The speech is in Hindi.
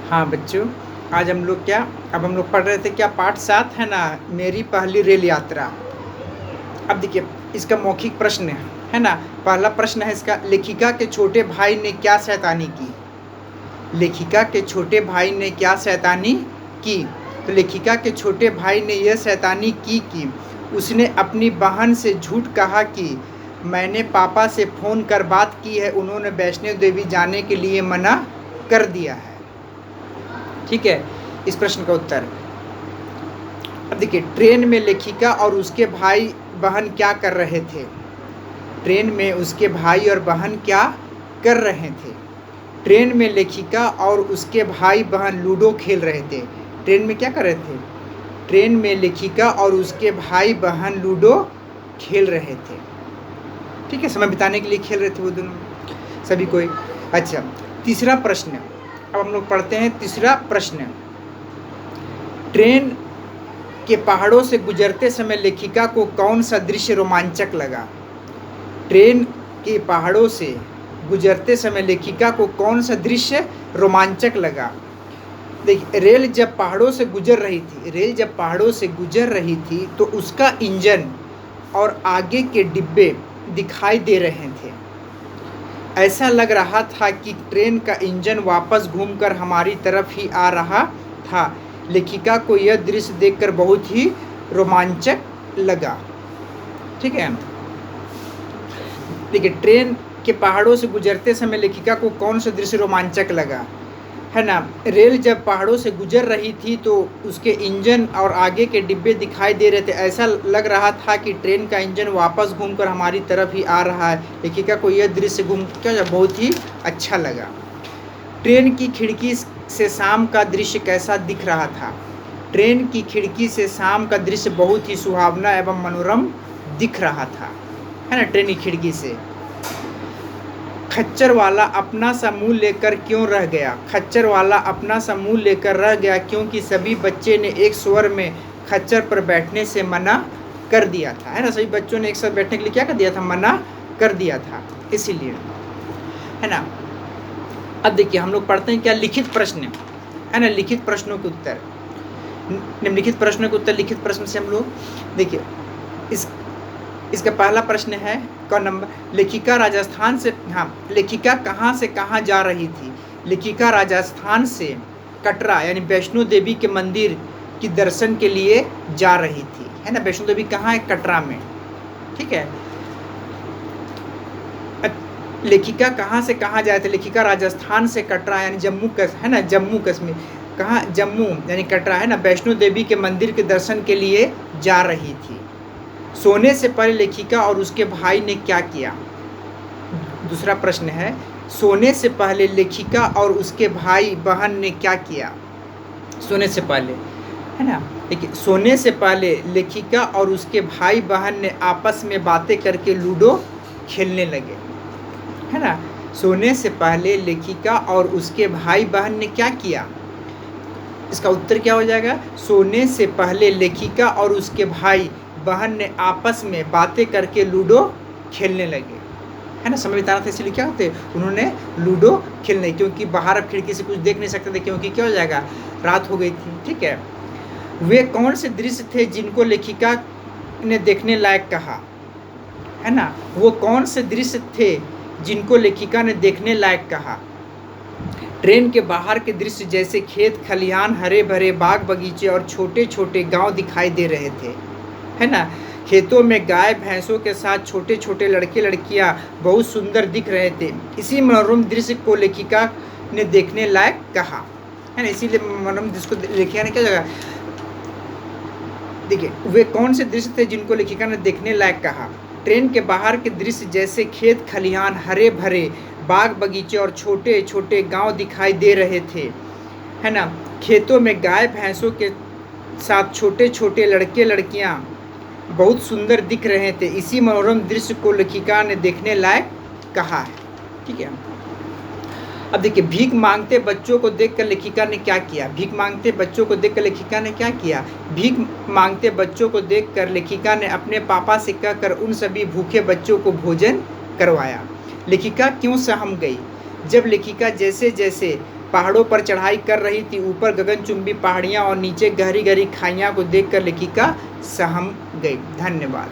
हाँ बच्चों, आज हम लोग अब हम लोग पढ़ रहे थे पाठ 7 है ना, मेरी पहली रेल यात्रा। अब देखिए, इसका मौखिक प्रश्न है ना। पहला प्रश्न है इसका, लेखिका के छोटे भाई ने क्या शैतानी की। लेखिका के छोटे भाई ने क्या शैतानी की। तो लेखिका के छोटे भाई ने यह शैतानी की कि उसने अपनी बहन से झूठ कहा कि मैंने पापा से फ़ोन कर बात की है, उन्होंने वैष्णो देवी जाने के लिए मना कर दिया है। ठीक है, इस प्रश्न का उत्तर। अब देखिए, ट्रेन में लेखिका और उसके भाई बहन क्या कर रहे थे। ट्रेन में उसके भाई और बहन क्या कर रहे थे। ट्रेन में लेखिका और उसके भाई बहन लूडो खेल रहे थे। ट्रेन में क्या कर रहे थे। ट्रेन में लेखिका और उसके भाई बहन लूडो खेल रहे थे। ठीक है, समय बिताने के लिए खेल रहे थे वो दोनों सभी कोई। अच्छा, तीसरा प्रश्न। अब हम लोग पढ़ते हैं तीसरा प्रश्न। ट्रेन के पहाड़ों से गुजरते समय लेखिका को कौन सा दृश्य रोमांचक लगा। ट्रेन के पहाड़ों से गुजरते समय लेखिका को कौन सा दृश्य रोमांचक लगा। देखिए, रेल जब पहाड़ों से गुजर रही थी तो उसका इंजन और आगे के डिब्बे दिखाई दे रहे थे। ऐसा लग रहा था कि ट्रेन का इंजन वापस घूमकर हमारी तरफ ही आ रहा था। लेखिका को यह दृश्य देखकर बहुत ही रोमांचक लगा। ठीक है, देखिए, ट्रेन के पहाड़ों से गुजरते समय लेखिका को कौन सा दृश्य रोमांचक लगा, है ना। रेल जब पहाड़ों से गुजर रही थी तो उसके इंजन और आगे के डिब्बे दिखाई दे रहे थे। ऐसा लग रहा था कि ट्रेन का इंजन वापस घूमकर हमारी तरफ ही आ रहा है। लेखिका को यह दृश्य बहुत ही अच्छा लगा। ट्रेन की खिड़की से शाम का दृश्य कैसा दिख रहा था। ट्रेन की खिड़की से शाम का दृश्य बहुत ही सुहावना एवं मनोरम दिख रहा था, है ना। ट्रेन की खिड़की से। खच्चर वाला अपना सा मुँह लेकर क्यों रह गया। खच्चर वाला अपना सा मुँह लेकर रह गया क्योंकि सभी बच्चे ने एक स्वर में खच्चर पर बैठने से मना कर दिया था, है ना। सभी बच्चों ने एक साथ बैठने के लिए क्या कर दिया था, मना कर दिया था, इसीलिए, है ना। अब देखिए, हम लोग पढ़ते हैं लिखित प्रश्न, है ना। लिखित प्रश्नों के उत्तर, निम्नलिखित प्रश्नों के उत्तर लिखित प्रश्न से हम लोग देखिए। इसका पहला प्रश्न है क नंबर, लेखिका राजस्थान से, हाँ, लेखिका कहाँ से कहाँ जा रही थी। लेखिका राजस्थान से कटरा यानी वैष्णो देवी के मंदिर की दर्शन के लिए जा रही थी, है ना। वैष्णो देवी कहाँ है, कटरा में। ठीक है, लेखिका कहाँ से कहाँ जाए थे। लेखिका राजस्थान से कटरा यानी जम्मू है ना, जम्मू कश्मीर, कहाँ, जम्मू यानी कटरा, है ना, वैष्णो देवी के मंदिर के दर्शन के लिए जा रही थी। सोने से पहले लेखिका और उसके भाई ने क्या किया। दूसरा प्रश्न है, सोने से पहले लेखिका और उसके भाई बहन ने क्या किया। सोने से पहले, है ना। देखिए, सोने से पहले लेखिका और उसके भाई बहन ने आपस में बातें करके लूडो खेलने लगे, है ना। सोने से पहले लेखिका और उसके भाई बहन ने क्या किया। इसका उत्तर क्या हो जाएगा, सोने से पहले लेखिका और उसके भाई बहन ने आपस में बातें करके लूडो खेलने लगे, है ना। समय बिताना था, इसलिए क्या होते, उन्होंने लूडो खेलने, क्योंकि बाहर अब खिड़की से कुछ देख नहीं सकते थे, क्योंकि क्या हो जाएगा, रात हो गई थी। ठीक है, वे कौन से दृश्य थे जिनको लेखिका ने देखने लायक कहा, है ना। वो कौन से दृश्य थे जिनको लेखिका ने देखने लायक कहा। ट्रेन के बाहर के दृश्य जैसे खेत खलिहान, हरे भरे बाग बगीचे और छोटे छोटे गांव दिखाई दे रहे थे, है ना। खेतों में गाय भैंसों के साथ छोटे छोटे लड़के लड़कियां बहुत सुंदर दिख रहे थे। इसी मनोरम दृश्य को लेखिका ने देखने लायक कहा, है ना। इसीलिए मनोरम दृश्य को लेखिका ने क्या जगह, देखिए, वे कौन से दृश्य थे जिनको लेखिका ने देखने लायक कहा। ट्रेन के बाहर के दृश्य जैसे खेत खलिहान, हरे भरे बाग बगीचे और छोटे छोटे गांव दिखाई दे रहे थे, है ना। खेतों में गाय भैंसों के साथ छोटे छोटे लड़के लड़कियां बहुत सुंदर दिख रहे थे। इसी मनोरम दृश्य को लेखिका ने देखने लायक कहा है। ठीक है, अब देखिए, भीख मांगते बच्चों को देखकर लेखिका ने क्या किया। भीख मांगते बच्चों को देखकर लेखिका ने क्या किया। भीख मांगते बच्चों को देखकर लेखिका ने अपने पापा से कहकर उन सभी भूखे बच्चों को भोजन करवाया। लेखिका क्यों सहम गई। जब लेखिका जैसे जैसे पहाड़ों पर चढ़ाई कर रही थी, ऊपर गगनचुंबी पहाड़ियाँ और नीचे गहरी गहरी खाइयाँ को देखकर लेखिका सहम गई। धन्यवाद।